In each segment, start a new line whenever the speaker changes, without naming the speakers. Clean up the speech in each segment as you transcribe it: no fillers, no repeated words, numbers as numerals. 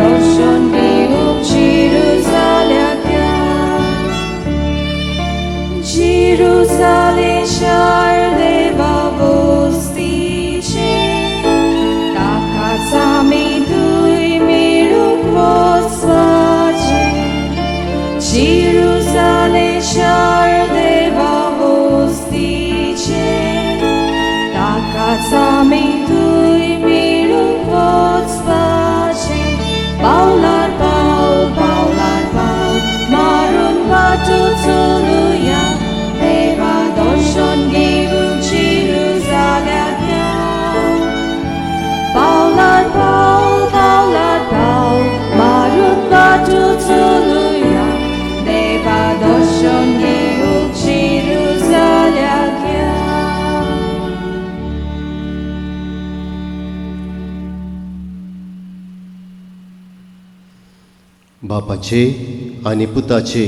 दर्शन घेवूंक जेरुसालेम्या Jerusalem शार देवा वस्तीचे ताकाच आमी थंय मेळूंक वचपाचे जेरुसालेम शार देवा वस्तीचे ताकाच आमी थंय मेळूंक वचपाचे पावलार पावल पावलार पावल मारून वाटो चलुया देवा दर्शन घेवूंक जेरुसालेम्या पावलार पावल पावलार पावल मारून वाटो चलुया देवा दर्शन घेवूंक जेरुसालेम्या
बापाचे आनी पुताचे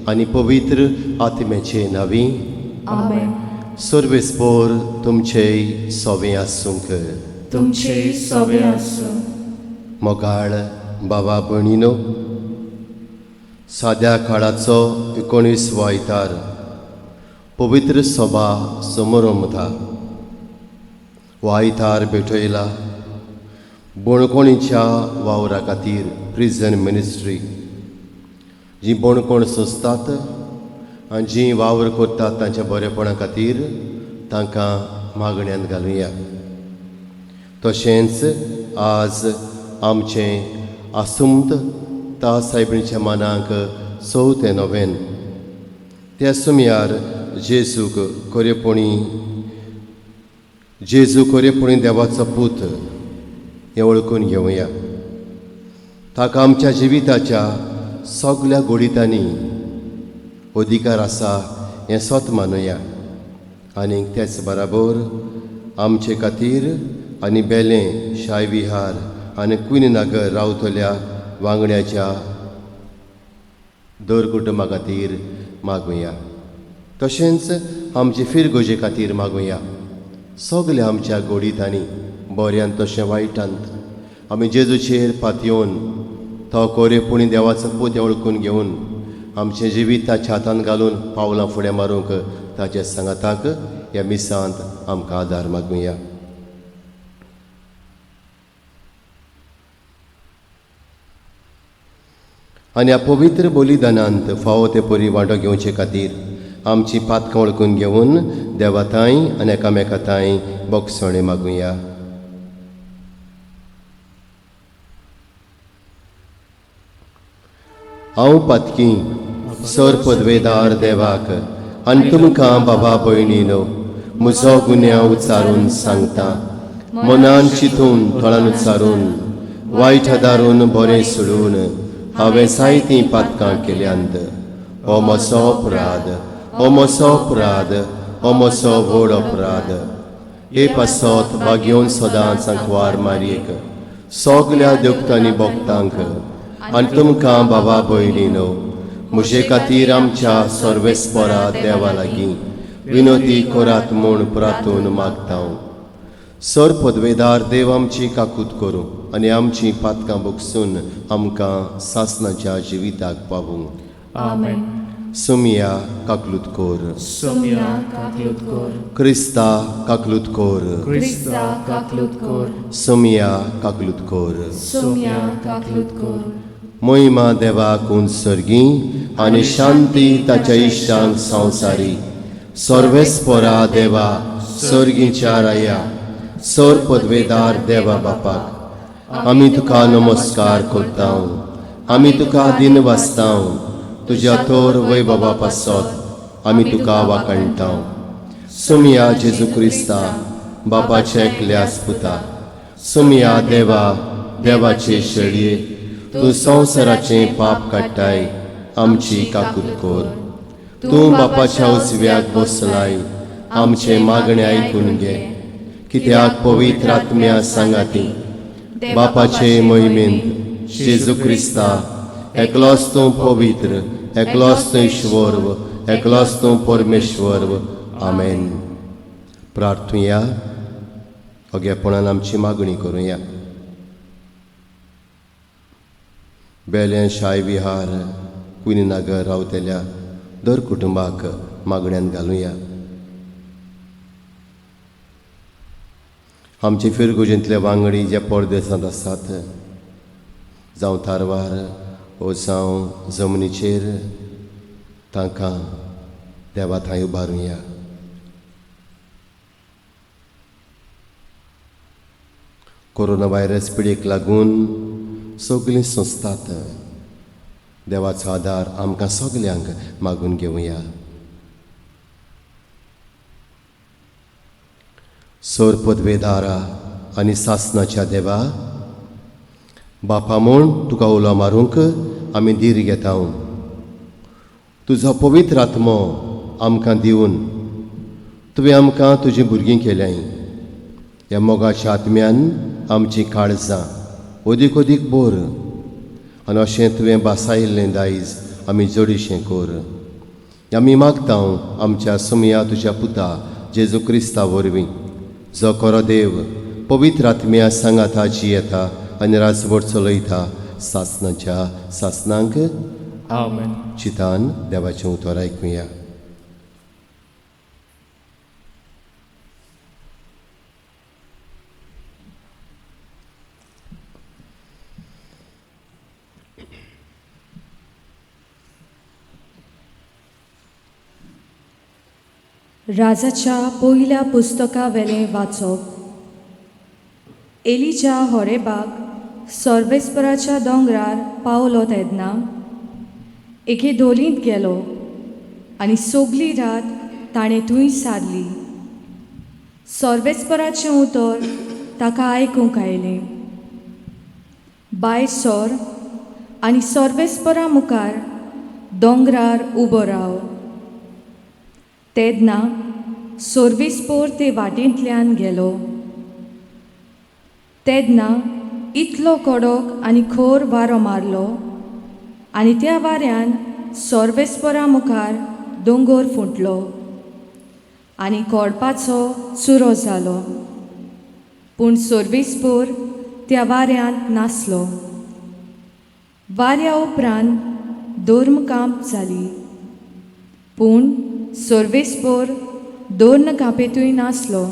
आनी पवित्र आत्म्याचे नांवी
आमेन.
सर्वेस्पोर तुमचे सोवे आसूंक.
तुमचे सोवे आसूं.
मोगाळ बाबा भयणीनो, साद्या काळाचो 19 आयतार पवित्र सभा समारंभ आयतार भेटयला बोणकोणीच्या वावरा खातीर प्रिजन मिनिस्ट्री जी बोणकोण सोंसतात आनी जी वावर करतात तांच्या बरेपणा खातीर तांकां मागण्यांत घालुया. तशेंच आज आमचें आसुमत ता सायबिणीच्या मानाक 4 नोव्हेंबर त्या सुमयार जेजू कोरेपणी देवाचो पूत हें वळखून घेवया. ताका आमच्या जिविताच्या सगळ्या गोडितांनी अधिकार आसा हें स्वत मानुया. आनी तेच बराबर आमचे खातीर आनी बेलें शाय विहार आनी क्वीन नगर रावतल्या वांगड्याच्या दर कुटुंबा खातीर मागुया. तशेंच आमचे फिरगोजे खातीर मागुया. सगल्या आमच्या गोडितांनी बऱ्यान तशें वायटांत आमी जेजूचेर पातयेवन तो कोरेपणी देवाचो पूत वळखून घेवन आमचें जिवीत ताच्या हातांत घालून पावलां फुडें मारूंक ताचे सांगाताक ह्या मिसांत आमकां आदार मागुया. आनी ह्या पवित्र बलिदानांत फावो ते परी वांटो घेवचे खातीर आमची पातकां वळखून घेवन देवाताय आनी एकामेकाताय बोगसणे मागुया. हांव पातकी सर पदवेदार देवाक आनी तुमकां बाबा भयणीनो म्हजो गुन्यांव उच्चारून सांगता. मनान चिंतून थळान उच्चारून वायट आदारून बरें सोडून हांवें जायतीं पातकां केल्यांत. हो म्हजो अपराध, हो म्हजो अपराध, हो म्हजो व्हड अपराध. हे पासत भाग्योन सदांच सांकवार मारयेक सगल्या देवतांनी भोगतांक आनी तुमकां बाबा भयणीनो म्हजे खातीर आमच्या सर्वेस्परा देवा लागीं विनोदी करात म्हूण प्रार्थून मागता. सर पदवेदार देव आमची काकूत करूं आनी आमची पातकां बोगसून आमकां सासणाच्या जिविताक पावूंक.
आमेन.
सुमिया काकलूत कोर.
सुमिया काकलूत कोर.
क्रिस्ता काकलूत कोर.
क्रिस्ता काकलूत कोर.
सुमिया काकलूत कोर.
सुमिया काकलूत कोर.
महिमा देवाक सर्गी आनी शांती ताच्या इश्टांक संवसारी. सर्वेस्परा देवा सर्गीच्या राया सर पदवेदार देवा बापाक आमी तुका नमस्कार करता. आमी तुका दिन वाचता. तुज्या थोर वैभवा पासत आमी तुका वाकणटा. सुमिया जेजू क्रिस्ता बापाचे एकल्याच पुता. सुमिया देवा देवाचे शेळये तूं संवसाराचें पाप काडटाय आमची काकूत कोर. तूं बापाच्या उजव्याक बसलाय आमचे मागणे आयकून घे. कित्याक पवित्र आत्म्या सांगाती बापाचे मोहिमेंत जेजू क्रिस्ता एकलोच तूं पवित्र, एकलोच तूं ईश्वर, एकलोच तूं परमेश्वर. आमेन. प्रार्थुया. ओगेपणान आमची मागणी करुया. बेलें शाय विहार कुईनगर रावतल्या दर कुटुंबाक मागण्यांत घालुया. आमचे फिरगुजेंतले वांगडी जे परदेसांत आसात, जावं तारवार वो जावं जमनीचेर, तांकां देवा थंय उबारुया. कोरोना व्हायरस पिडेक लागून सगळीं सोंसतात. देवाचो आदार आमकां सगल्यांक मागून घेवया. सोर पदवेदारा आनी सासणाच्या देवा, बापा म्हूण तुका उलो मारूंक आमी धीर घेता. तुजो पवित्र आत्मो आमकां दिवन तुवें आमकां तुजीं भुरगीं केल्याय. ह्या मोगाच्या आत्म्यान आमचीं काळजां अदीक अदीक बोर आनी अशें तुवें बासायिल्लें दायज आमी जोडीशें कोर. आमी मागता आमच्या सुमया तुज्या पुता जेजू क्रिस्ता वरवीं, जो खरो देव पवित्र आत्म्या सांगाता जियेता आनी राजवट चलयता सासणाच्या सासणांक.
आमेन.
चितान देवाचें उतर आयकुया.
राजाच्या पयल्या पुस्तका वेलें वाचप. एलिजा होरेबाक सर्वेस्पराच्या दोंगरार पावलो तेन्ना एके धोलींत गेलो आनी सगळी रात ताणें थंय सारली. सर्वेस्पराचें उतर ताका आयकूंक आयलें. भायर सर आनी सर्वेस्परा मुखार दोंगरार उबो राव. तेन्ना सर्वेस्पर ते वाटेंतल्यान गेलो. तेन्ना इतलो कडक आनी खर वारो मारलो आनी त्या वाऱ्यान सर्वेस्परा मुखार दोंगर फुटलो आनी कोडपाचो चुरो जालो. पूण सर्वेस्पर त्या वाऱ्यांत नासलो. वाऱ्या उपरांत धर्मकांप जाली, पूण सर्वेस्पर दोर्न कांपेतूय नासलो.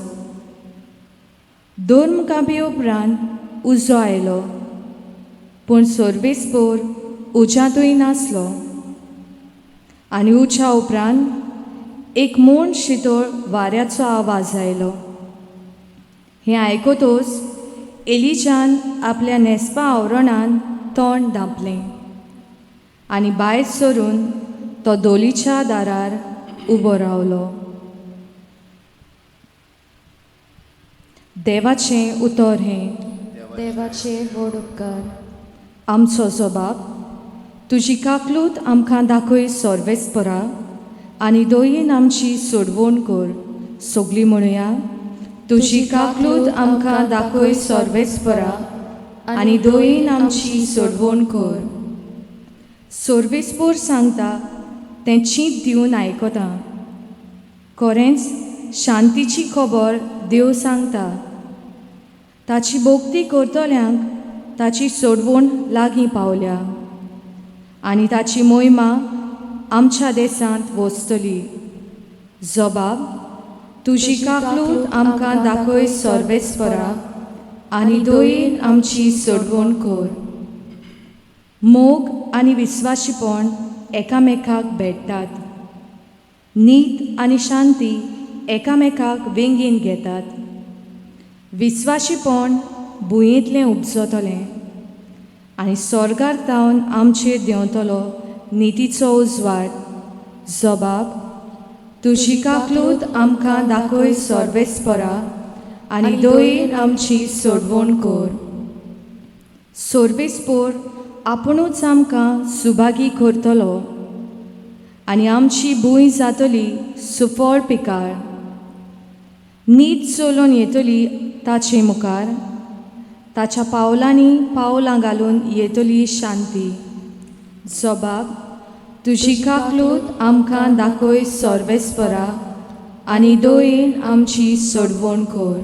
दोर्म कांपे उपरांत उजो आयलो, पूण सर्वेस्पर उज्यांतूय नासलो. आनी उज्या उपरांत एक मोण शितळ वाऱ्याचो आवाज आयलो. हें आयकतच एलिजान आपल्या न्हेसपा आवरणान तोंड धांपलें आनी भायर सरून तो धोलीच्या दारार उबो रावलो. देवाचें उतर हें.
देवाचे व्हड उपकार.
आमचो जो बाप, तुजी काकलूत आमकां दाखय सर्वेस्परा आनी दोयीन आमची सोडवण कर. सगळीं म्हणुया. तुजी काकलूत आमकां दाखय सर्वेस्परा आनी दोयीन आमची सोडवण कर. सर्वेस्पर सांगता तें चींत दिवन आयकता. खरेंच शांतीची खबर देव सांगता. ताची भोक्ती करतल्यांक ताची सोडवण लागीं पावल्या आनी ताची मोहिमा आमच्या देशांत वचतली. जबाब, तुजी काकलूत आमकां दाखय सर्वेस्परा आनी दोयीन आमची सोडवण कर. मोग आनी विस्वाशीपण एकामेकाक भेटतात. नीत आनी शांती एकामेकाक वेंगीन घेतात. विस्वाशीपण भुंयेंतलें उपजतलें आनी स्वर्गार तावन आमचेर देंवतलो नितीचो उजवाड. जबाब, तुजी काकलूत आमकां दाखय सर्वेस्परा आनी दोयीन आमची सोडवण कर. सर्वेस्पर आपुणूच आमकां सुभागी करतलो आनी आमची भूंय जातली सुफळ पिकाळ. नीत चलोवन येतली ताचे मुखार, ताच्या पावलांनी पावलां घालून येतली शांती. जबाब, तुजी काकलूत आमकां दाखय सर्वेस्परा आनी दोयीन आमची सोडवण कर.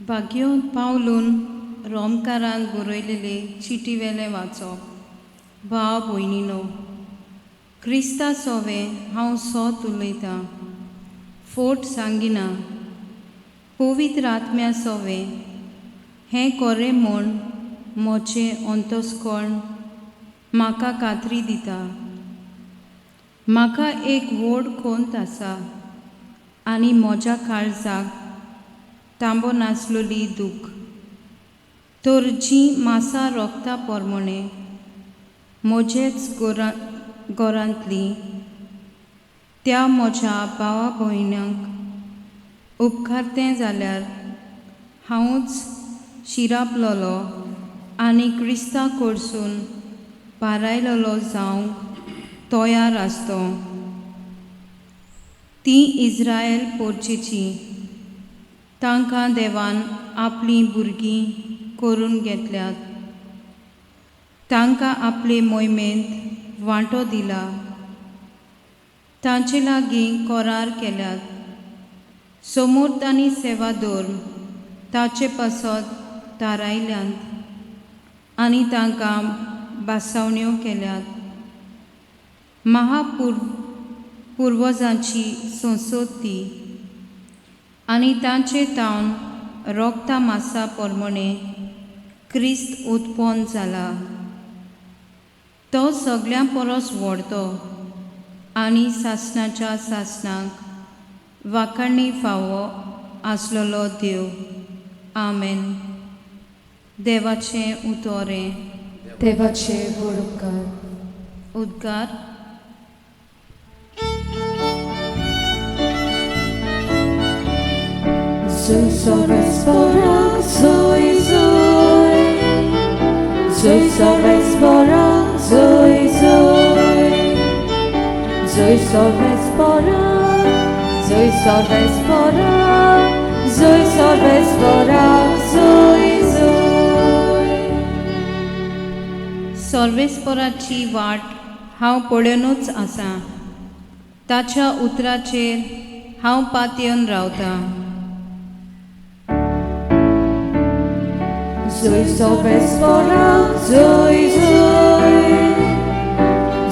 भाग्योन पावलून रोमकारान बरयलेले चिटीवेले वाचप। भाव भयणीनो, क्रिस्ता सोवे हांव सोत उलयतां, फोट सांगिना। पवित्र आत्म्या सोवे हें कोरें म्हूण मोचें अंतस्करण म्हाका खात्री दिता। म्हाका एक व्हड खोंत आसा आनी म्हज्या काळजाक तांबो नासलोली दूख। तर जीं मासा रोगता पोरमोणे म्हजेच घरांतली त्या म्हज्या भावा भयणांक उपकारतें जाल्यार हांवूच शिरापलोलो आनी क्रिस्ता कडसून बारायलोलो जावंक तयार आसतो। तीं इस्रायल पोरचेची, तांकां देवान आपलीं भुरगीं करून घेतल्यात। तांकां आपले मोहिमेंत वांटो दिला, तांचे लागीं करार केल्यात। समर्थ आनी सेवादोर ताचे पासत थारायल्यात आनी तांकां बासावण्यो केल्यात। पुर्वजांची संसद ती आनी तांचे तावन रोगता मासा पोरमोणे क्रिस्त उत्पन्न जाला। तो सगळ्यां परस व्हडतो आनी सासणाच्या सासणाक वाखाणणी फावो आसलोलो देव। आमेन। देवाचें उतोरें।
देवाचे व्हड उपकार।
उद्गार।
Zoi sorvespora, zoi zoi. Zoi sorvespora, zoi zoi. Zoi sorvespora, zoi sorvespora. Zoi sorvespora, zoi zoi.
सर्वेस्पराची वाट हांव पळोवनूच आसां, ताच्या उतराचेर हांव पातयेवन रावतां।
Zoi sorvespora, zoi zoi.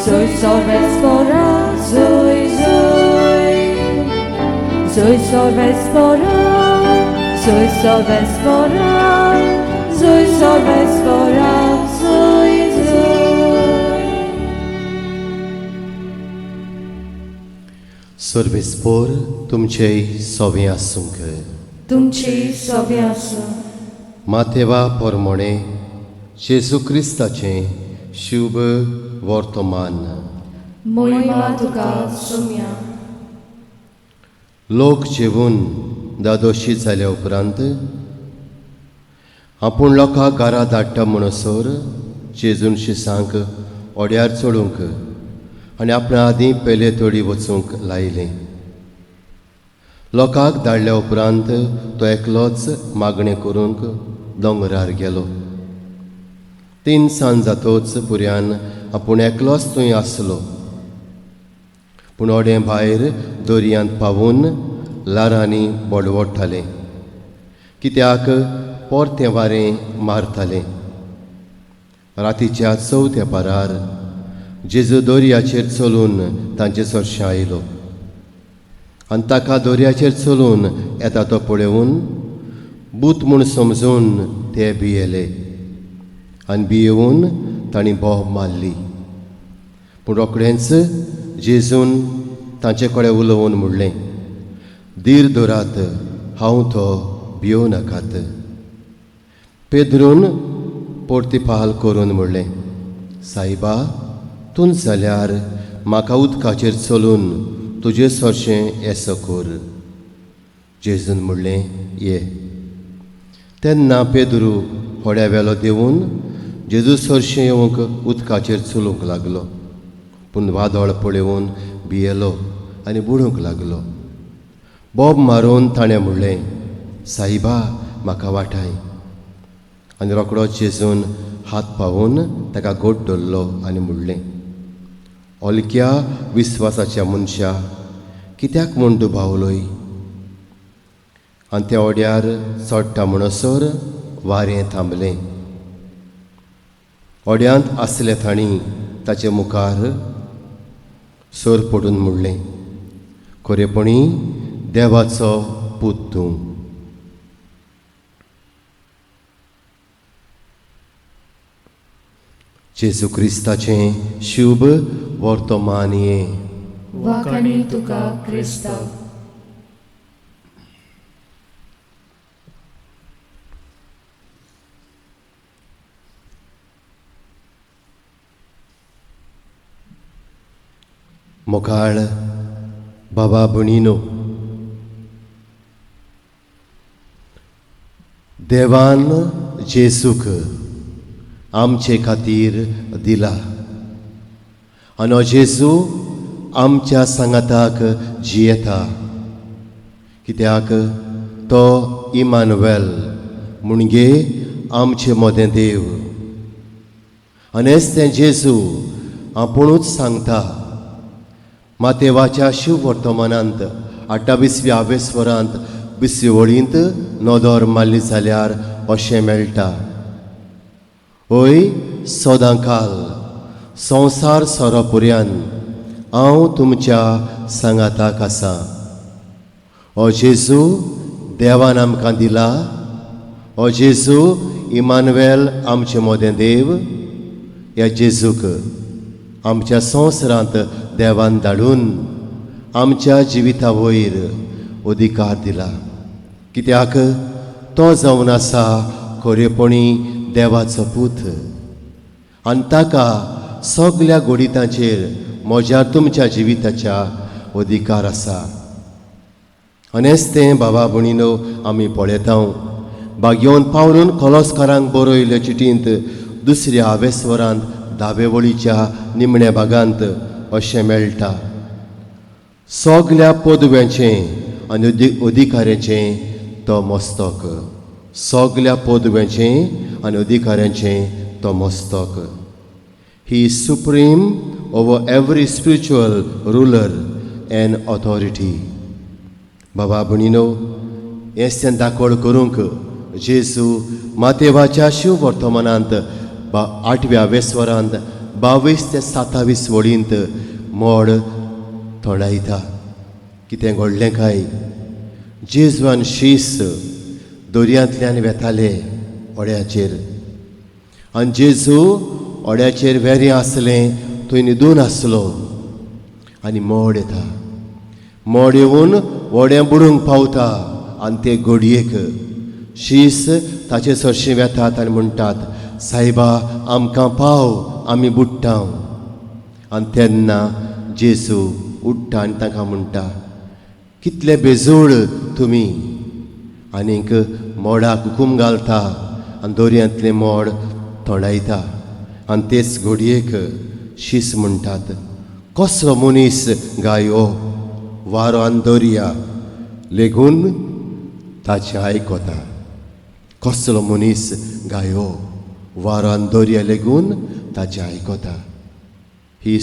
Zoi sorvespora, zoi zoi. Zoi sorvespora, zoi sorvespora. Zoi sorvespora, zoi zoi.
सर्वेस्पोर तुमचेय सोवें आसूंक।
तुमची सोबे आसूं।
माथेवा पोरमोणे जेजू क्रिस्ताचें शुभ वर्तमान।
मोहिमा तुका सुम्या।
लोक जेवून दादोशी जाल्या उपरांत आपूण लोकांक घरा धाडटा म्हणसर जेजून शिसांक ओड्यार चडूंक आनी आपणा आदीं पेले तोडी वचूंक लायलें। लोकांक धाडल्या उपरांत तो एकलोच मागणें करूंक दोंगरार गेलो। 3 सांज जातोच पुर्यान आपूण एकलोच थंय आसलो। पूण ओडें भायर दर्यांत पावून लारांनी बोडवोडटालें, कित्याक परतें वारें मारतालें। रातीच्या 4थ्या पारार जेजू दर्याचेर चलून तांचे चर्शें आयलो आनी ताका दर्याचेर चलून येता तो पळोवन भूत म्हूण समजून ते भियेले आनी भियेवून तांणी बोब मारली। पूण रोखडेंच जेजून तांचे कडेन उलोवन म्हणलें, धीर धरात, हांव तो, भियो नाकात। पेद्रून पोर्तिपाल करून म्हणलें, सायबा, तूं जाल्यार म्हाका उदकाचेर चलून तुजें चर्शें येसो कर। जेजून म्हणलें, ये। तेन्ना पेद्रू होड्या वेलो देवून जेजू चर्शें येवंक उदकाचेर चलूंक लागलो। पूण वादळ पळोवन भियेलो आनी बुडूंक लागलो। बोब मारून ताणें म्हणलें, सायबा, म्हाका वाटाय। आनी रोखडोच जेजून हात पावून ताका घोट धरलो आनी म्हणलें, ओलक्या विस्वासाच्या मनशा, कित्याक म्हूण तूं भावलोय? आनी त्या ओड्यार चडटा म्हणसर वारें थांबलें. ओड्यांत आसले तांणी ताचे मुखार सोर पडून म्हणलें, खरेपणी देवाचो पूत तूं. जेजू क्रिस्ताचें शुभ वर्तमान ये.
वाखाणी तुका क्रिस्ता.
मोकाळ बाबा भणीनो, देवान जेजूक आमचे खातीर दिला आनी हो जेजू आमच्या सांगाताक जियेता, कित्याक तो इमानुवेल म्हणजे आमचे मोदें देव. आनी हेच तें जेजू आपुणूच सांगता. मातेवाच्या शिव वर्तमानांत 28व्या आवेस्वरांत 20 वळींत नोदोर मारली जाल्यार अशें मेळटा, ओय सोदां काल संवसार सोरोपर्यान हांव तुमच्या सांगाताक आसां. हो जेजू देवान आमकां दिला. हो जेजू इमानुवेल आमचें मोदें देव. ह्या जेजूक आमच्या संवसारांत देवान धाडून आमच्या जिविता वयर अधिकार दिला, कित्याक तो जावन आसा खरेपणी देवाचो पूत. आनी ताका सगल्या गोडितांचेर म्हज्या तुमच्या जिविताच्या अधिकार आसा. आनी हेच तें बाबा भणीनो आमी पळयता. बागेवन पावलून कॉलोस्कारांक बरयल्ल्या चिटींत 2ऱ्या आवेस्वरांत 10वे वळीच्या निमण्या भागांत अशें मेळटा, सगल्या पदव्यांचें आनी अधिकाऱ्याचें तो मस्तक. सगल्या पदव्यांचें आनी अधिकाऱ्यांचें तो मस्तक. He is supreme over every spiritual ruler and authority. बाबा भणीनो, हेंच तें दाखोड करूंक जेजू मातेवाच्या शिव वर्तमानांत 8व्या आवेस्वरांत 22 ते 27 वळींत मोड थोडायता. कितें घडलें काय? जेजून शीस दर्यांतल्यान वेताले ओड्याचेर, आनी जेजू ओड्याचेर वेरें आसलें थंय न्हिदून आसलो. आनी मोड येता. मोड येवन ओड्यां बुडूंक पावता आनी ते घडयेक शीस ताचे सरशीं वेतात आनी म्हणटात, सायबा आमकां पाव, आमी बुडटा. आनी तेन्ना जेजू उठ्ठा आनी तांकां म्हणटा, कितले बेजोड तुमी. आनीक मोडाक हुकूम घालता आनी दर्यांतलें मोड थोडायता. आनी तेच घडयेक शीस म्हणटात, कसलो मनीस गाय हो. वारो आनी दर्या लेगून ताचें आयकता. कसलो मनीस गाय हो. वारो आनी दर्या लेगून ताचें आयकता. ही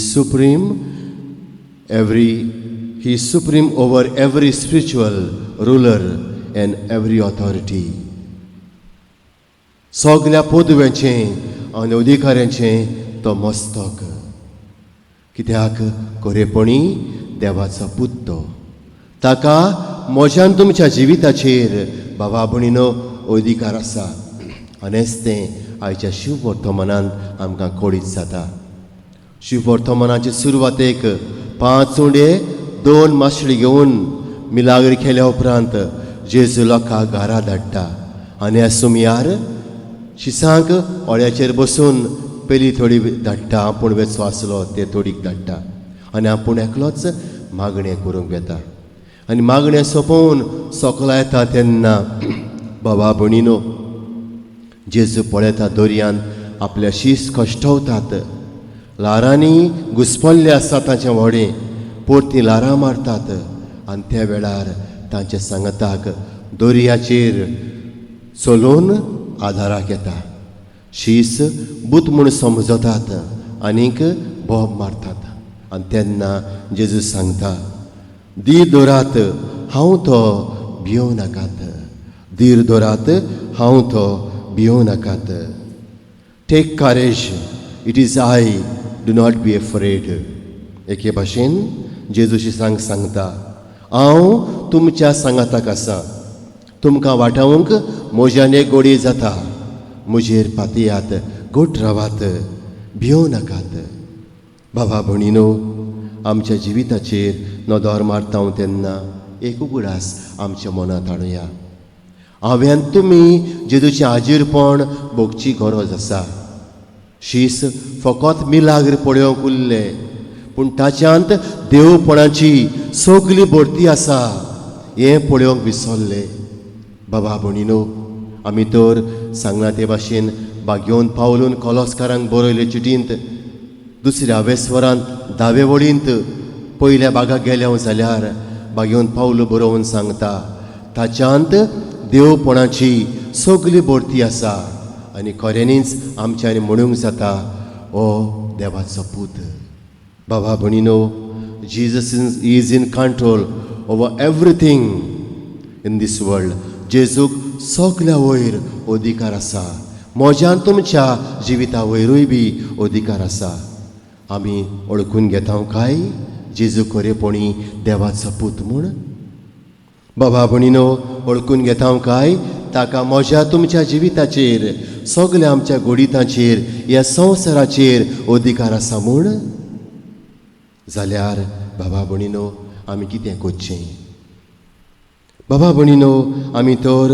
is supreme over every spiritual ruler and every authority. सगल्या पदव्यांचें आनी अधिकाऱ्यांचें तो मस्तक, कित्याक खरेपणी देवाचो पूत तो. ताका म्हज्यान तुमच्या जिविताचेर बाबा भणीनो अधिकार आसा. आनी हेच तें आयच्या शिव वर्तमानांत आमकां कळीत जाता. शिव वर्तमानाचे सुरवातेक 5 उंडे 2 माशळी घेवन मिलाग्री केल्या उपरांत जेजू लोकांक घरा धाडटा. आनी ह्या सुमयार शिसांक ओड्याचेर बसून पयलीं थोडी धाडटा. आपूण वेचो आसलो ते थोडीक धाडटा आनी आपूण एकलोच मागणें करूंक येता. आनी मागणें सोंपोवन सोकला येता तेन्ना बाबा भणीनो जेजू पळयता दर्यांत आपल्या शीस कश्टवतात. लारांनी घुस्पल्लें आसा ताचें व्हडें, परतीं लारां मारतात. आनी त्या वेळार तांच्या सांगताक दर्याचेर चलोवन आदाराक येता. शीस बूत म्हूण समजतात आनीक बोब मारतात. आनी तेन्ना जेजू सांगता, दी दोरात, हांव तो भियोव नाकात. धीर दवरात, हांव तो, भियो नाकात. Take courage, it is I, do not be afraid. एके भाशेन जेजूशी सांगता, हांव तुमच्या सांगाताक आसा, तुमकां वाटावंक म्हज्यान गोडी जाता. म्हजेर पातयात, गोट रावात, भियो नाकात. बाबा भणीनो, आमच्या जिविताचेर नदर मारता तेन्ना एक उगडास आमच्या मनांत हाडुया. हांवें तुमी जेजूचें हाजीरपण भोगची गरज आसा. शीस फकत मिलाग्र पळोवंक उरलें, पूण ताच्यांत देवपणाची सगली भरती आसा हें पळोवंक विसरले. बाबा भणीनो, आमी तर सांगला ते भाशेन बागेवन पावलून कॉलोस्कारांक बरयले चिटींत, दुसऱ्या वेस्वरांत दावे वळींत पयल्या बागाक गेल्या जाल्यार बागेवन पावलो बरोवन सांगता, ताच्यांत देवपणाची सगली भरती आसा. आनी खऱ्यांनीच आमच्यांनी म्हणूंक जाता, ओ देवाचो पूत. बाबा भणीनो, Jesus is in control over everything in this world. जेजूक सगल्या वयर अधिकार आसा. म्हज्यान तुमच्या जिविता वयरूय बी अधिकार आसा. आमी ओळखून घेता काय जेजू खरेपणी देवाचो पूत म्हूण? बाबा भणीनो, ओळखून घेता काय ताका म्हज्या तुमच्या जिविताचेर, सगल्या आमच्या गोडितांचेर, ह्या संवसाराचेर अधिकार आसा म्हूण? जाल्यार बाबा भणीनो, आमी कितें करचें? बाबा भणीनो, आमी तर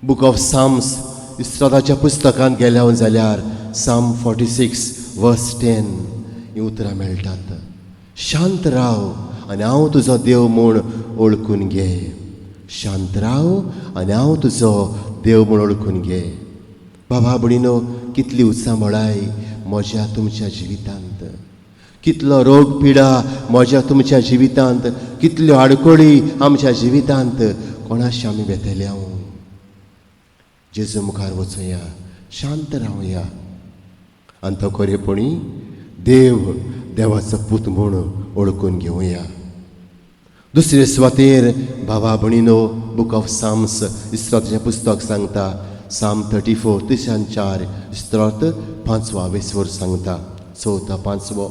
बूक ऑफ साम्स इस्त्रादाच्या पुस्तकांत गेल्या जाल्यार साम 46 वर्स 10 ही उतरां मेळटात. शांत राव आनी हांव तुजो देव म्हूण ओळखून घे. शांत राव आनी हांव तुजो देव म्हूण ओळखून घे. बाबा भणीनो, कितली उत्सामळाय म्हज्या तुमच्या जिवितांत, कितलो रोग पिडा म्हज्या तुमच्या जिवितांत, कितल्यो आडकोळी आमच्या जिवितांत, कोणाशी आमी बेतले हांव. जेजू मुखार वचुया, शांत रावया आनी तो खरेपणी देव, देवाचो पूत म्हूण ओळखून घेवया. दुसरे सुवातेर बाबा भणीनो, बूक ऑफ साम्स इस्त्रादाचें पुस्तक सांगता, साम 34 3-4 इस्त्रात 5वा वेसवर सांगता, 4था 5वो.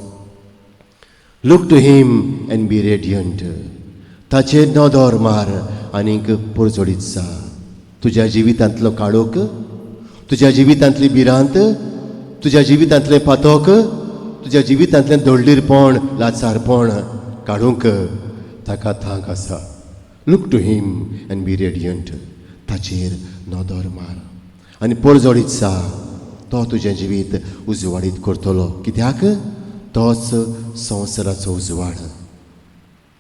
Look to him and be radiant. ताचेर नदर मार आनीक पुरजोडीत जा. तुज्या जिवितांतलो काळोख, तुज्या जिवितांतली भिरांत, तुज्या जिवितांतलें पातोक, तुज्या जिवितांतलें दळदीरपण, लाचारपण काडूंक ताका थांक आसा. Look to him and be radiant. ताचेर नदर मार आनी पुरजोडीत जा. तो तुजें जिवीत उजवाडीत करतलो. कित्याक? तोच संवसाराचो उजवाड.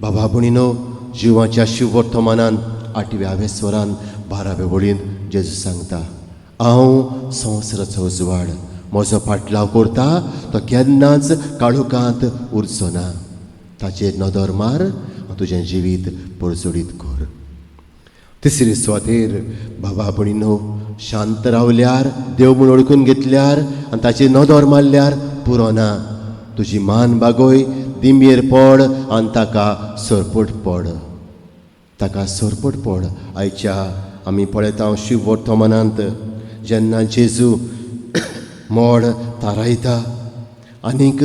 बाबा भणीनो, जिवाच्या शिवर्तमानान 8व्या वेस्वरान 12व्या वळीन जेजू सांगता, हांव संवसाराचो उजवाड. म्हजो फाटलाव करता तो केन्नाच काळोखांत उरचो ना. ताचेर नदर मार आनी तुजें जिवीत पुरजोडीत कर. तिसरे सुवातेर बाबा भणीनो, शांत रावल्यार, देव म्हूण ओळखून घेतल्यार आनी ताचेर नदर मारल्यार पुरो ना. तुजी मान बागोय, दिंबयेर पड आनी ताका सरपट पड. ताका सरपट पड. आयच्या आमी पळयता शिव वर्तमानांत जेन्ना जेजू मोड थारायता आनीक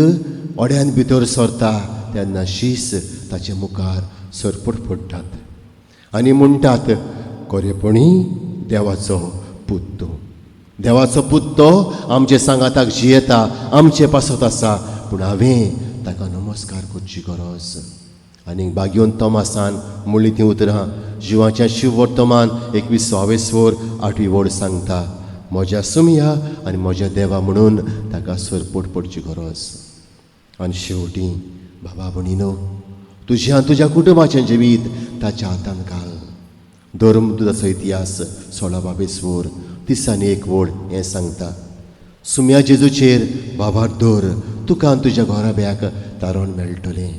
ओड्यान भितर सरता तेन्ना शीस ताचे मुखार सरपट पडटात आनी म्हणटात, खरेपणी देवाचो पूत तूं. देवाचो पूत तो आमचे सांगाताक जियेता, आमचे पासत आसा, पूण हांवें ताका नमस्कार करची गरज. आनी बागेवन तोमासान म्हणली तीं उतरां जिवाच्या शिव वर्तमान 21 वेसवर 8वी वड सांगता, म्हज्या सुमया आनी म्हज्या देवा म्हणून ताका सरपट पडची गरज. आनी शेवटी बाबा भणीनो, तुज्या तुज्या कुटुंबाचें जिवीत ताच्या हातांत घाल. धर्म दुदाचो इतिहास 16वा वेसवर 30 वड हें सांगता, सुम्या जेजूचेर बाबार दवर, तुका आनी तुज्या घोराब्याक तारण मेळटलें.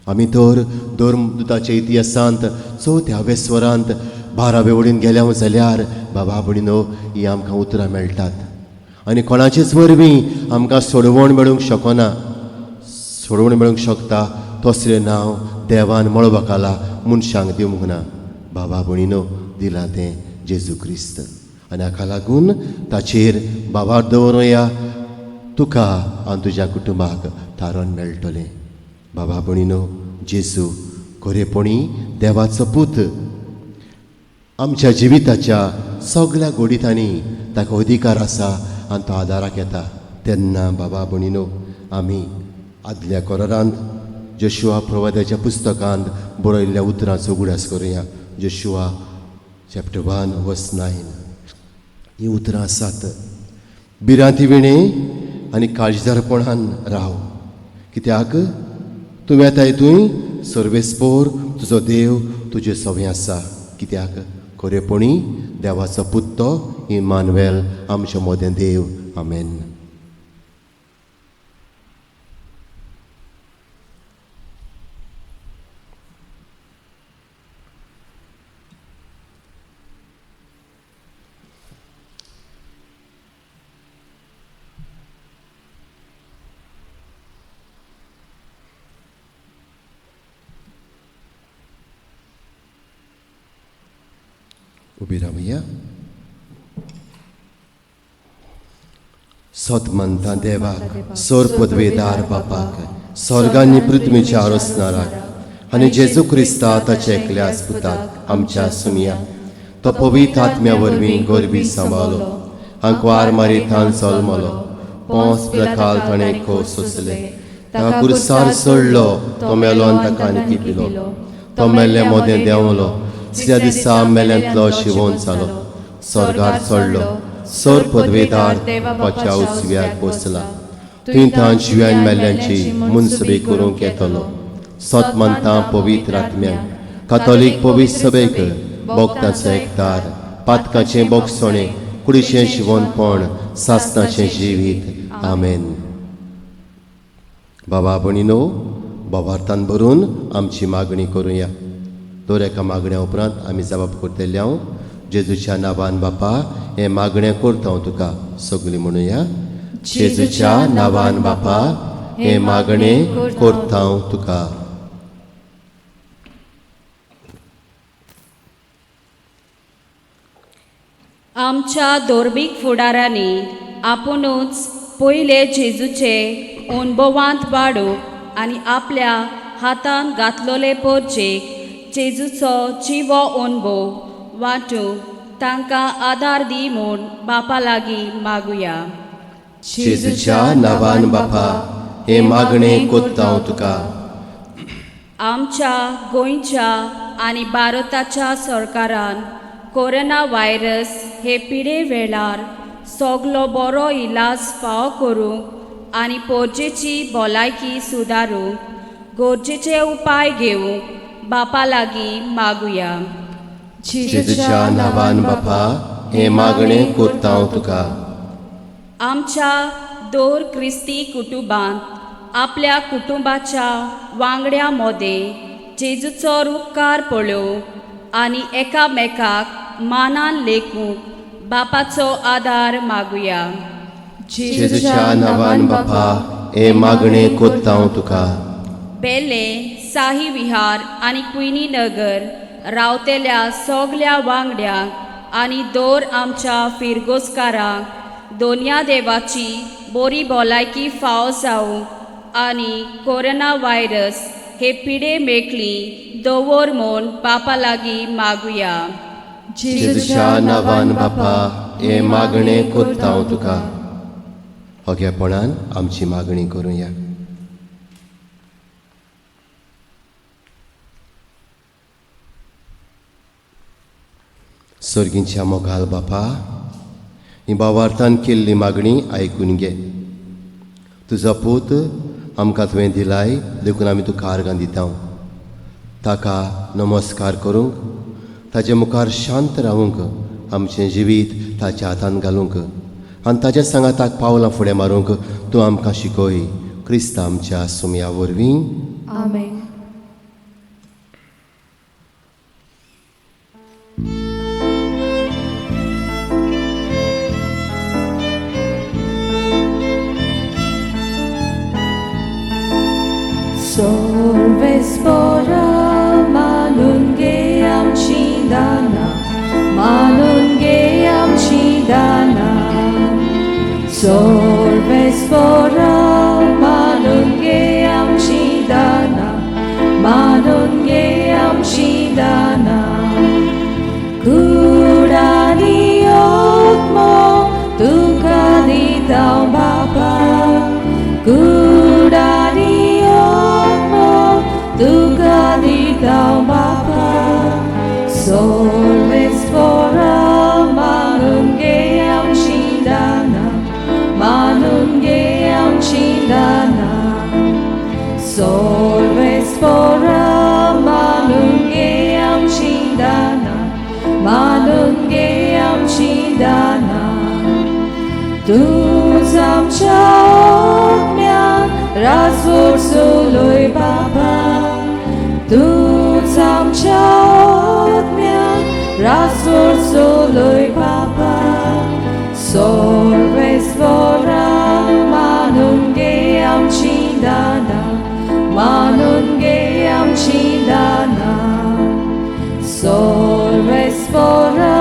आमी तर धर्मदुताच्या इतिहासांत 4थ्या वेस्वरांत 12वे वडीन गेल्या जाल्यार बाबा भणीनो ही आमकां उतरां मेळटात. आनी कोणाचेच वरवीं आमकां सोडवण मेळूंक शकना. सोडवण मेळूंक शकता तसलें नांव देवान मळबाकाला मनशांक दिवंक ना. बाबा भणीनो, दिलां तें जेजू क्रिस्त. आनी हाका लागून ताचेर बाबार दवरुया, तुका आनी तुज्या कुटुंबाक थारोन मेळटलें. बाबा भणीनो, जेजू खरेपणी देवाचो पूत. आमच्या जिविताच्या सगळ्या गोडितांनी ताका अधिकार आसा आनी तो आदाराक येता. तेन्ना बाबा भणीनो, आमी आदल्या कोरांत जोशुआ प्रवाद्याच्या पुस्तकांत बरयल्ल्या उतरांचो उगडास करुया. जोशुआ चॅप्टर 1 वर्स 9. ही उतरां आसात: भिरांती विणे आनी काळजीदारपणान राव, कित्याक तूं येता हितूय सर्वेस्पोर तुजो देव तुजे सवय आसा. कित्याक खरेपणी देवाचो पुत्तो इमानुएल आमचो मोदें देव. आमेन. उबी रावया. सोत म्हणटा देवाक, सोर पदवेदार बापाक, स्वर्गांनी पृथ्वीच्या आरोसणाराक आनी जेजू क्रिस्ता ताच्या एकल्याच पुताक आमच्या सुमया, तो पवित्र आत्म्या वरवीं गोरबी सांबाळलो, आंकवार मारितान चलमलो, पोंस प्रकाल ताणें खो सोंसले, ताका कुरसार सोडलो, तो मेलो आनी ताका आनी पिलो, तो मेल्ले मोदें देंवलो, त्या दिसा मेल्यांतलो शिवोन जालो, स्वर्गार चडलो, सोर पदवेदार देवाच्या उजव्याक बसला, थंय तां जिव्यान मेल्ल्यांची मुनसबी करूंक येतलो. सोत म्हणटा पवित्र आत्म्याक, कातोलीक पवित्र सभेक, भोगतांचो एकतार, पातकाचें बोगसोणें, कुडीचें शिवणपण, सासणाचें जिवीत. आमेन. बाबा भणीनो, बाबार्थान भरून आमची मागणी करुया. दर एका मागण्या उपरांत आमी जबाब करतले हांव. जेजूच्या नांवान बापा, हें मागणें करता हांव तुका. सगळीं म्हणुया. जेजूच्या नांवान बापा, हें मागणें करता हांव तुका.
आमच्या दोर्बीक फुडाऱ्यांनी आपुणूच पयले जेजूचे अणभवांत वाडूंक आनी आपल्या हातान घातलोले पोरचेक जेजूचो जिवो अणभव वांटूंक तांकां आदार दी म्हूण बापा लागीं मागुया.
जेजूच्या नांवान बापा, हें मागणें करता हांव तुका.
आमच्या गोंयच्या आनी भारताच्या सरकारान कोरोना व्हायरस हे पिडे वेळार सगलो बरो इलाज फावो करूंक आनी पोरचेची भलायकी सुदारूंक गरजेचे उपाय घेवंक बापा लागीं मागुया.
जेजूच्या नांवान बापा, हें मागणें करता हांव तुका.
आमच्या दोर क्रिस्ती कुटुंबांत आपल्या कुटुंबाच्या वांगड्या मोदें जेजूचो उपकार पळोवंक आनी एकामेकाक मानान लेखूंक बापाचो आदार मागुया.
जेजूच्या नांवान बापा, हें मागणें करता हांव तुका.
बेले साही विहार आनी क्विनी नगर रावतेल्या सगल्या वांगड्यांक आनी दोर आमच्या फिरगोसकारांक दोनया देवाची बरी भलायकी फावो जावंक आनी कोरोना व्हायरस हे पिडे मेकळी दवर म्हूण बापा लागीं मागुया.
जेजूच्या नांवान बापा, हें मागणें करता हांव तुका. ओग्यापणान आमची मागणी करुया. सर्गींच्या मोगाल बापा, ही भावार्थान केल्ली मागणी आयकून घे. तुजो पूत आमकां तुवें दिलाय देखून आमी तुका आर्गां दिता. ताका नमस्कार करूंक, ताचे मुखार शांत रावूंक, आमचें जिवीत ताच्या हातान घालूंक आनी ताच्या सांगाताक पावलां फुडें मारूंक तूं आमकां शिकय. क्रिस्त आमच्या सुमया वरवीं.
आमेन. Solves pora manunge amchi dana Sorvespora manunge amci dana, manunge amci dana. Kurani okmo tuka di tau Bapa, kurani okmo tuka di tau Bapa. Sorvespora manunge amci dana, manunge amci dana. Sorvespora manunge amci dana, manunge amci dana. Tuż amcia ognia razwór suluj Baba, tuż amcia ognia razwór suluj Baba. Sorvespora manunge amci dana, manunge amci dana. Sorvespora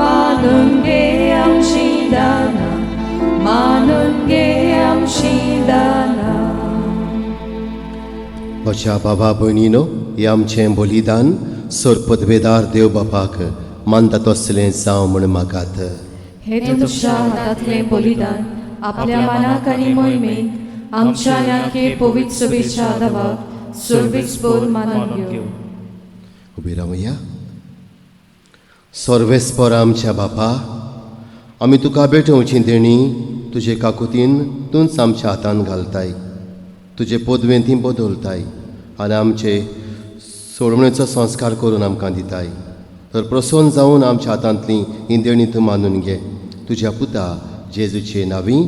manunge amci dana, manunge amci dana.
म्हज्या बाबा भयणीनो, हें आमचें बलिदान सोरपदवेदार देव बापाक मानता तसलें जावं म्हूण मागात.
हे तुझ्या हातातले बलिदान आपल्या मानाक आनी मोहिमेक आमच्या याखे पवित्र सभेच्या आदाराक सर्वेस्पोर मानून घेऊ.
उबी रावया. सर्वेस्पर आमच्या बापा, आमी तुका भेटोवची देणी तुजे काकुतीन तूंच आमच्या हातान घालताय, तुजे पदवेन ती बदलताय आनी आमचे सोडवणेचो संस्कार करून आमकां दिताय. तर प्रसन्न जावन आमच्या हातांतली ही देणी तूं मानून घे. तुज्या पुता जेजूचे नांवी.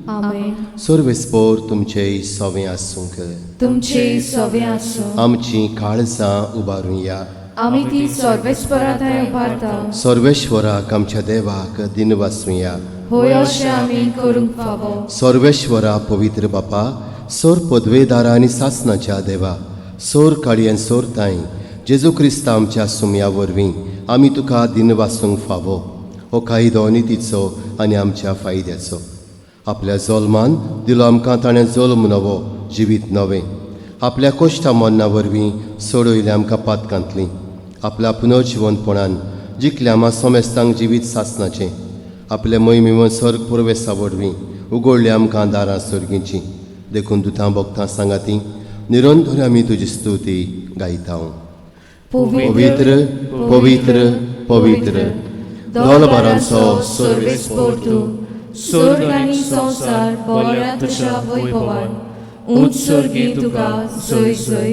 आमेन.
सर्वेस्पोर तुमचे सवें आसूंक.
तुमचे सवे आसूं.
आमची काळजां उबारून या.
आमी ती सर्वेस्परा थंय उबारता.
सर्वेश्वराक आमच्या देवाक दिन वासूया.
होय अशें आमी करूंक फावो.
सर्वेश्वरा पवित्र बापा, सोर पदवेदारा आनी सासणाच्या देवा, सोर काळयेन सोरताय जेजू क्रिस्त आमच्या सुमया वरवीं आमी तुका दिन वासूंक फावो. हो कायदो नितीचो आनी आमच्या फायद्याचो. आपल्या जल्मान दिलो आमकां ताणें जल्म नवो, जिवीत नवें. आपल्या कोश्टा मन्ना वरवीं सोडयलें आमकां पातकांतलीं. आपल्या पुनर्जिवनपणान जिखलें आमा सोमेस्तांक जिवीत सासणाचें. आपल्या मोहिमेवन सर्ग पुर्वेसा वरवीं उगडलें आमकां दारां सर्गींचीं. देखून दुतां भोगतां सांगाती निरंतर आमी तुजी स्तुती गायता. पवित्र पवित्र पवित्र दोलबारांचो
सर्वेस्पोर तूं, स्वर्ग आनी संवसार भोवल्या तुज्या वैभवान. उंच सर्गी तुका जय जय,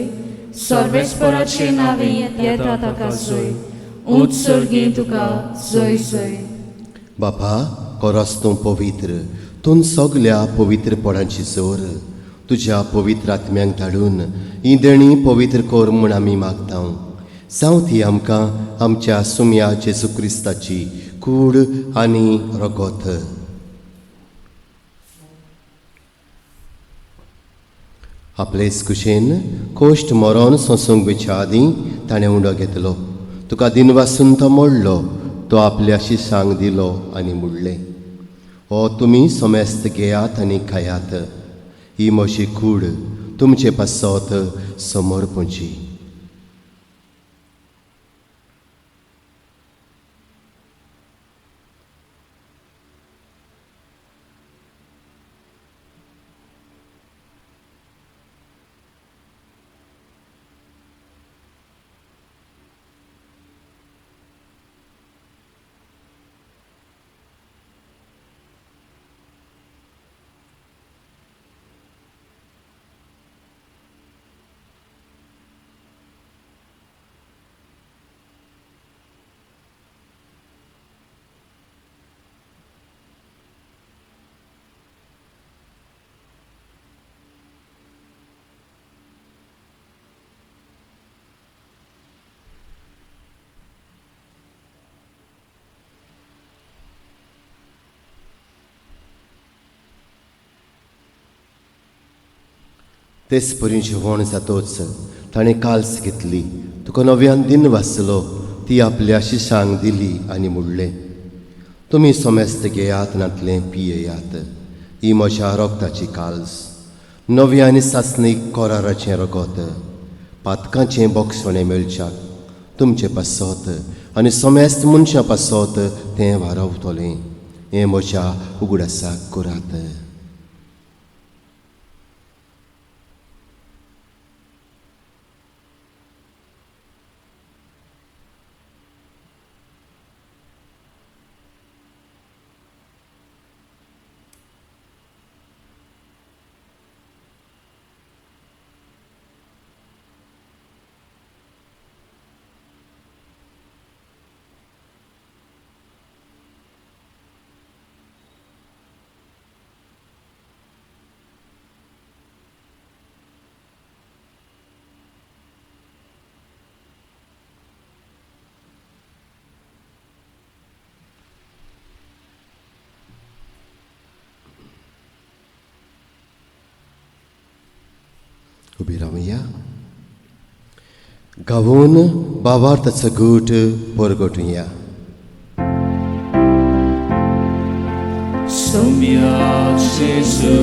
सर्वेस्पराचे नांवी येता ताका जय. उंच सर्गी तुका जय जय.
बापा, कोरास तूं पवित्र, तूं सगल्या पवित्रपणाची जोर. तुज्या पवित्र आत्म्यांक धाडून ही देणी पवित्र कर म्हूण आमी मागता. जावं ती आमकां आमच्या सुमया जेजू क्रिस्ताची कूड आनी रगत. आपलेच कुशेन कोश्ट मरोन सोंसूंक बेच्या आदीं ताणें उंडो घेतलो. तुका दिन वासून तो मोडलो, तो आपल्या शिशांक दिलो आनी मुडलें. हो तुमी सोमेस्त घेयात आनी खायात. ही म्हजी कूड तुमचे पासत समर्पणची. तेच परी जेवण जातोच ताणें काल्स घेतली. तुका नव्यान दिन वाचलो, ती आपल्या शिशांक दिली आनी मुडलें. तुमी सोमेस्त घेयात नातलें पियेयात. ही म्हज्या रोगताची काल्स, नवी आनी सासणीक कोराराचें रगत, पातकांचें बोगसणें मेळच्याक तुमचें पासत आनी समेस्त मनशां पासत तें वारवतलें. हें म्हज्या उगडासाक करात. उबी रावया. गावून भावार्थाचो गूट परगटुया.
Sumia Jesu,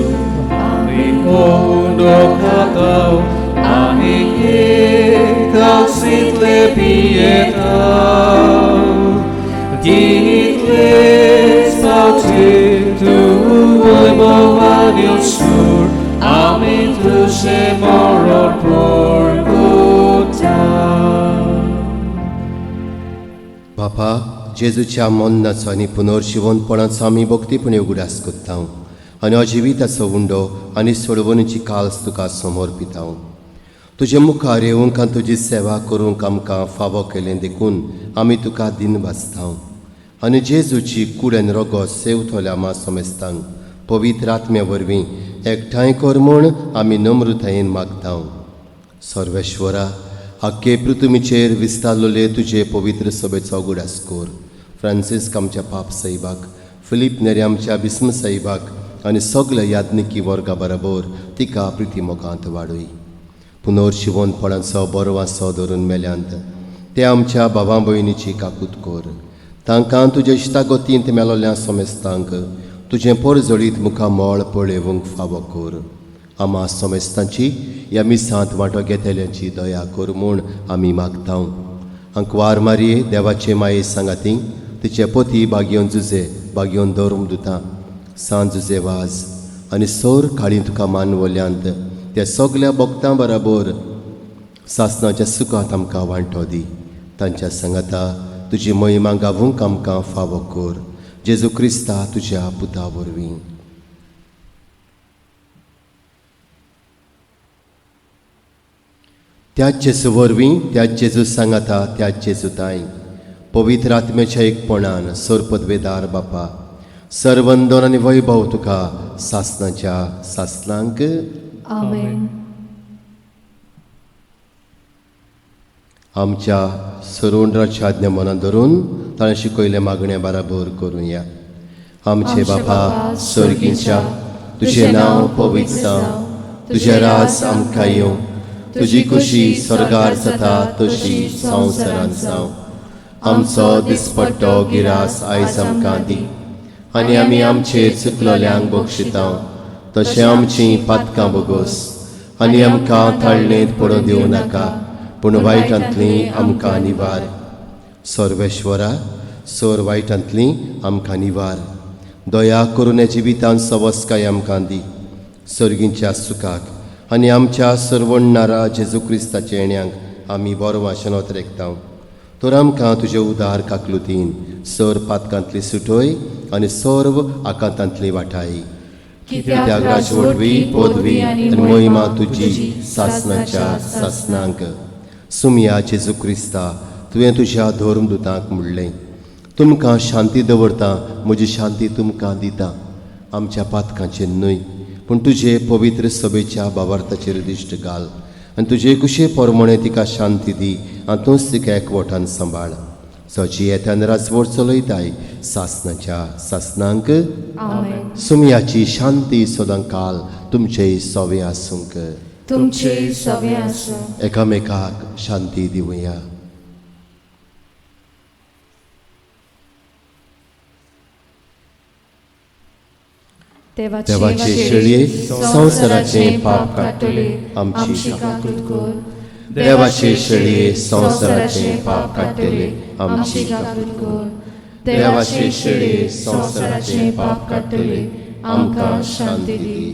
ami kondo katau, ami kitau sitle pietau. Ditle stauti tu oi movanio sur, ami tu se moror porgutau.
बापा, जेजूच्या मन्नाचो आनी पुनर्जिवनपणाचो आमी भक्तीपणे उगडास करता आनी अजिविताचो उंडो आनी सोडवणीची काल्स तुका समर्पिता. तुजे मुखार येवंक आनी तुजी सेवा करूंक आमकां फावो केलें देखून आमी तुका दिन भासता आनी जेजूची कुडेन रगत सेवतोल्या मा समेस्तांक पवित्र आत्म्या वरवीं एकठांय कर म्हूण आमी नम्रतायेन मागता. सर्वेश्वरा, आख्खे पृथ्वीचेर विस्तारलोले तुजे पवित्र सभेचो उगडास कर. फ्रांसिस्क आमच्या पाप साहिबाक, फिलीप नेरे आमच्या बिस्म साहिबाक आनी सगळे याज्ञिकी वर्गा बरोबर तिका प्रिती मोगांत वाडय. पुनर्जिवनपणाचो बरो वासो धरून मेल्यांत ते आमच्या भावां भयणीची काकूत कर. तांकां तुज्या इश्टागतींत मेलोल्या समेस्तांक तुजें परजळीत मुखां मोळ पळेवंक फावो कर. आमा समेस्तांची ह्या मिसांत वांटो घेतल्यांची दया कर म्हूण आमी मागता. अंकवार मारये, देवाचे माये सांगाती, तिचे पोती बागयोन जुजे बागयोन धर्म दुता सांज जुजे वाज आनी सोर काळी तुका मानवल्यांत त्या सगळ्या भक्तां बरोबर सासणाच्या सुखांत आमकां वांटो दी. तांच्या सांगाता तुजी महिमा गावूंक आमकां फावो कर. जेजू क्रिस्ता तुज्या पुता वरवीं. त्याच जेजू वरवीं, त्याच जेजू सांगाता, त्याच जेजू ताई पवित्र आत्म्याच्या एकपणान सोरपदवेदार बापा, सर्वंदन आनी वैभव तुका सासणाच्या सासणांक.
आमेन.
आमच्या सरोंड्राच्या आज्ञा मनात धरून ताणें शिकयले मागणे बराबर करुया. आमचे बापा स्वर्गीच्या, तुजें नांव पवित्र जावं, तुजें राज आमकां येवं, तुजी खुशी स्वर्गार जाता तशी संवसारांत जावं. आमचो दिसपट्टो गिरास आयज आमकां दी आनी आमी आमचेर चुकलोल्यांक बक्षिता तशें आमचीं पातकां बोगोस आनी आमकां थाळणेंत पडूं दिवं नाका, पूण वायटांतलीं आमकां निवार. सर्वेश्वरा, सोर वायटांतलीं आमकां निवार. दया करून जिवितांत सवस्काय आमकां दी. सर्गींच्या सुखाक आनी आमच्या सर्वण्णारा जेजू क्रिस्ताच्या येण्याक आमी बरो वाशनोत रेखता. तर आमकां तुजे उदार काकलुतीन सर पातकांतली सुटय आनी सर्व आकांतांतली वाटाय. कित्याक राजवडवी पदवी आनी महिमा तुजी सासणाच्या सासणांक. सुमया जेजू क्रिस्ता, तुवें तुज्या धर्मदुतांक म्हणलें, तुमकां शांती दवरता, म्हजी शांती तुमकां दिता. आमच्या पातकांचेर न्हय पूण तुजे पवित्र सभेच्या भावार्थाचेर दिश्ट घाल आनी तुजे कुशे परमणे तिका शांती दी आनी तूंच तिका एकवटान सांबाळ. सची येत्यान राजवट चलयताय सासणाच्या सासणांक. सुमयाची शांती सदांकाल तुमचे सवे आसूंक.
तुमचे सवे आसूं.
एकामेकाक शांती दिवया. देवाचे शेळये संवसाराचे पाप काडटले आमची काकूट कर. देवाचे शेळये संवसाराचे पाप काडटले आमची काकूट कर. देवाचे शेळये संवसाराचे पाप काडटले आमकां शांती दी.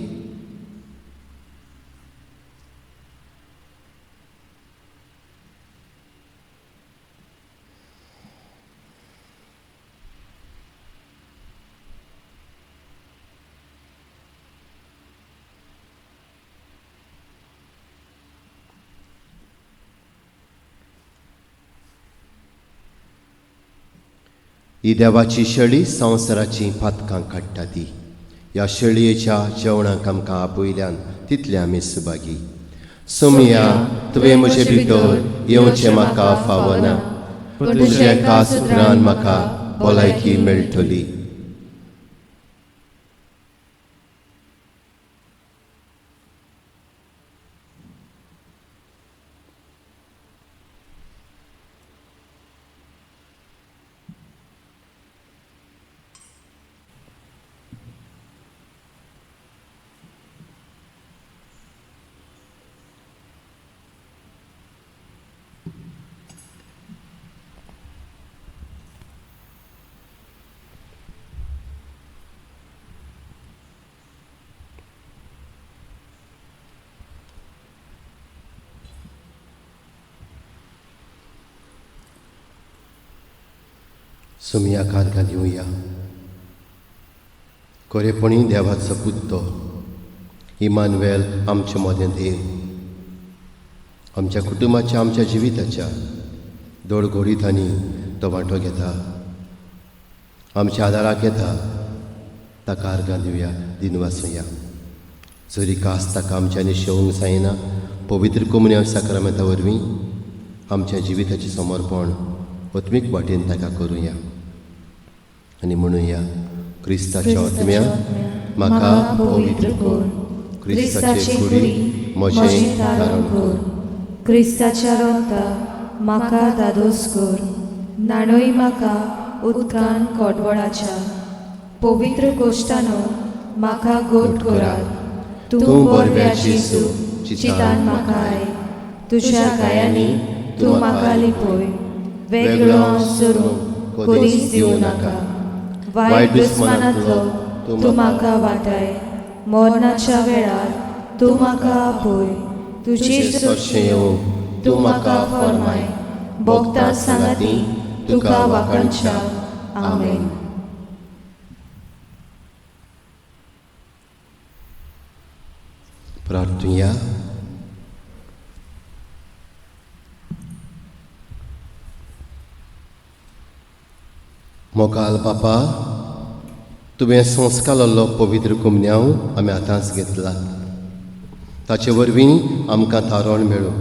ही देवाची शेळी संवसाराची पातकां काडटा ती. ह्या शेळयेच्या जेवणाक आमकां आपयल्यान तितले आमी सुभागी. सोमिया तुवें म्हजे भितर येवचें म्हाका फावना, पूण तुज्या एका सुत्रान म्हाका भलायकी मेळटली. सोमिया कात घालुया. खरेपणी देवाचो पुत्तो इमानुएल आमचे मदें देव आमच्या कुटुंबाच्या आमच्या जिविताच्या दोडघोडीत आनी तो वांटो घेता. आमच्या आदाराक येता ताका आर्गां दिवया, दिन वाचुया. जरी कास ताका आमच्यांनी शेवंक जायना, पवित्र कोमन्या साक्रामेंता वरवीं आमच्या जिविताचें समर्पण आत्मीक वाटेन ताका करुया आनी म्हणुया, क्रिस्ताच्या आत्म्या म्हाका पवित्र कर. क्रिस्ताचे कुडी म्हजें धारण कर.
क्रिस्ताच्या रोगता म्हाका दादोस कर. नाणोय म्हाका उदकान कोडवळाच्या. पवित्र गोश्टानो म्हाका गोट करात. तूं बरव्या जेजू चितान म्हाका आय. तुज्या गायांनी तूं म्हाका लिपय. वेगळो सरूंक कधीच दिवं नाका. वायट दुस्मानांतलो तूं म्हाका वाटाय. मरणाच्या वेळार तूं म्हाका आपय. तुजी
चडशें येवंक
तूं म्हाका फर्माय. भोगता सांगाती तुका वाकांच्या. आमेन.
प्रार्थुया. मोगाल बापा, तुवें संस्कार जाल्लो पवित्र कोमन्याव आमी आतांच घेतला. ताचे वरवीं आमकां तारण मेळूं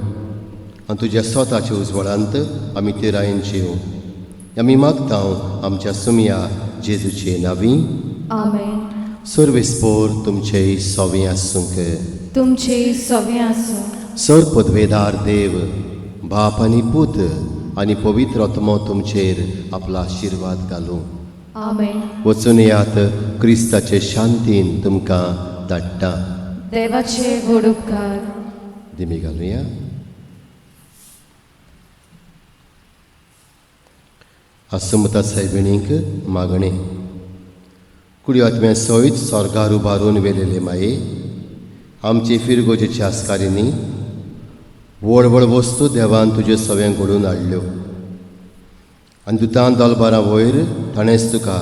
आनी तुज्या स्वताच्या उजवळांत आमी तिरायेन जिवूं. आमी मागतां आमच्या सुमिया जेजूचे नांवीं.
आमेन.
सर्वेस्पोर तुमचे सोवें आसूंक.
तुमचे सोवें आसूं.
सर पदवेदार देव, बाप आनी पूत आनी पवित्र आत्मो तुमचेर आपलो आशिर्वाद घालूं.
आमेन.
वचून येयात. क्रिस्ताचे शांतीन तुमकां धाडटा.
देवाचे व्हड उपकार.
दिमी घालुया. आसमता सायबिणीक मागणे. कुडी आत्म्या सयत स्वर्गार उबारून वेलेले माये, आमचे फिरगोजेचे आस्कारिनी व्हड व्हड वस्तू देवान तुजे सव्यां घडोवन हाडल्यो आनी दुतान दलबारां वयर ताणेंच तुका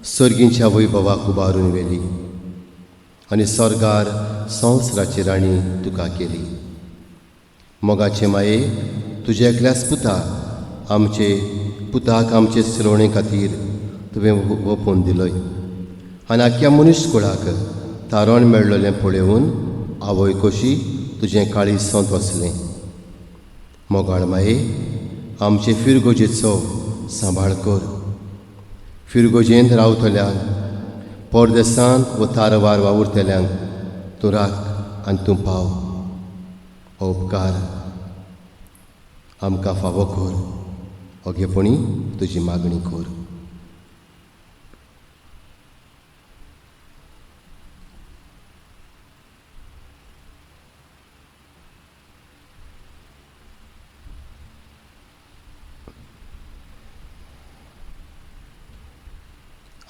सर्गीच्या वैभवाक उबारून व्हेली आनी स्वर्गार संवसाराची राणी तुका केली. मोगाचे माये, तुजे एकल्याच पुताक आमचे सिरोवणे खातीर तुवें ओपून दिलोय आनी आख्या मनुश्यकुळाक तारण मेळ्ळलें पळोवन आवय कशी तुजें काळी सोंत वचलें. मोगाळ माये, आमचे फिरगोजेचो सांबाळ कर. फिरगोजेंत रावतल्यांक, परदेसांत व तारवार वावुरतल्यांक तूं राख आनी तूं पाव. हो उपकार आमकां फावो कर. ओगेपणी तुजी मागणी कर.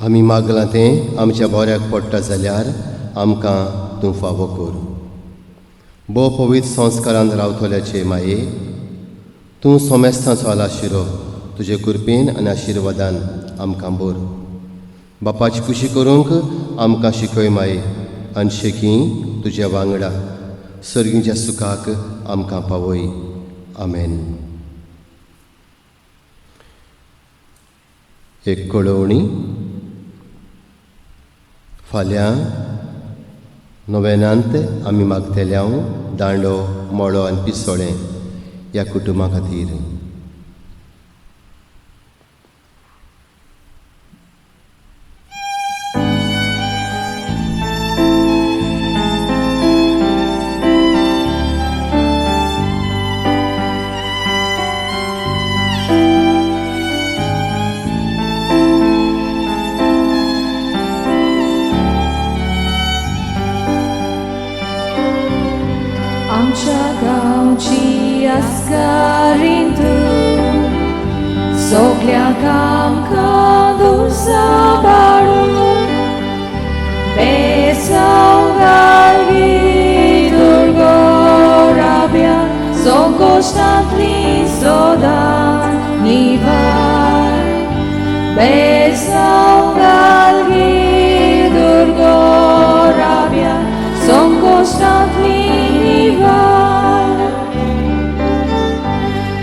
आमी मागलां तें आमच्या बऱ्याक पडटा जाल्यार आमकां तूं फावो कर. बो पवित्र संस्कारांत रावतल्याचे माये, तूं सोमेस्तांचो आलाशिरो तुजे कृपेन आनी आशिर्वादान आमकां भर. बापाची खुशी करूंक आमकां शिकय माये, आनी शेकी तुज्या वांगडा सर्गीच्या सुखाक आमकां पावय. आमेन. एक कळवणी. फाल्यां नोवेनांत आमी मागतल्या दांडो, मळो आनी पिसोळें ह्या कुटुंबा खातीर.
आमच्या गांवची आस्कारीन तूं सगळ्यांक आमकां दूर सांबाळून बेसांव घालगी दुर्गो राब्या संकोश्टांतली सदां निवार. बेसांव घालगी दुर्गो राब्या संकोश्टांतली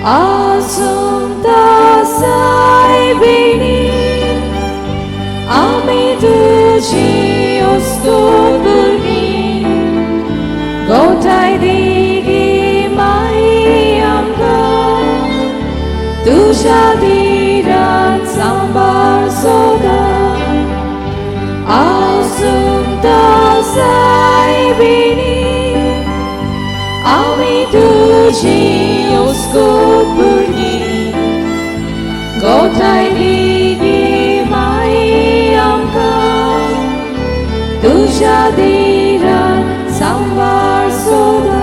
आसुंता सायबिणी आमी तुजी ओस्तूद भुरगीं. गोठाय दिगी माई आमकां तुज्या दिरान सांबाळ सदां. आसुंता सायबिणी आमी तुजी ओस्कोत भुरगीं. गोठाय दिगी माई आमकां तुज्या दिरान सांबाळ सदां.